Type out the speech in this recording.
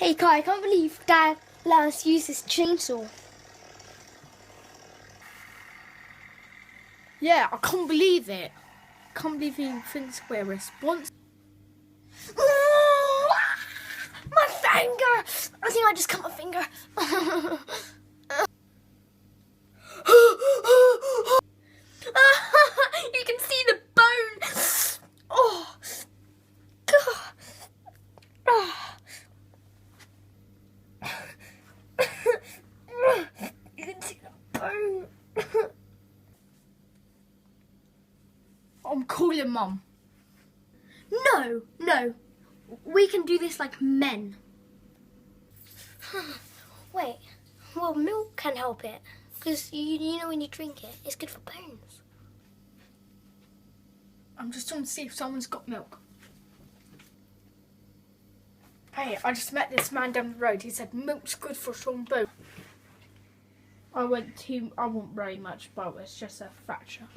Hey Kai, I can't believe Dad let us use this chainsaw. Yeah, I can't believe it. Can't believe he thinks we're responsible. My finger! I think I just cut my finger. You can see the bone. Oh, God. You can see the bone. I'm calling Mum. No. We can do this like men. Wait, well, milk can help it. Because you know when you drink it, it's good for bones. I'm just trying to see if someone's got milk. Hey, I just met this man down the road. He said milk's good for strong bones. I won't very much, but it's just a fracture.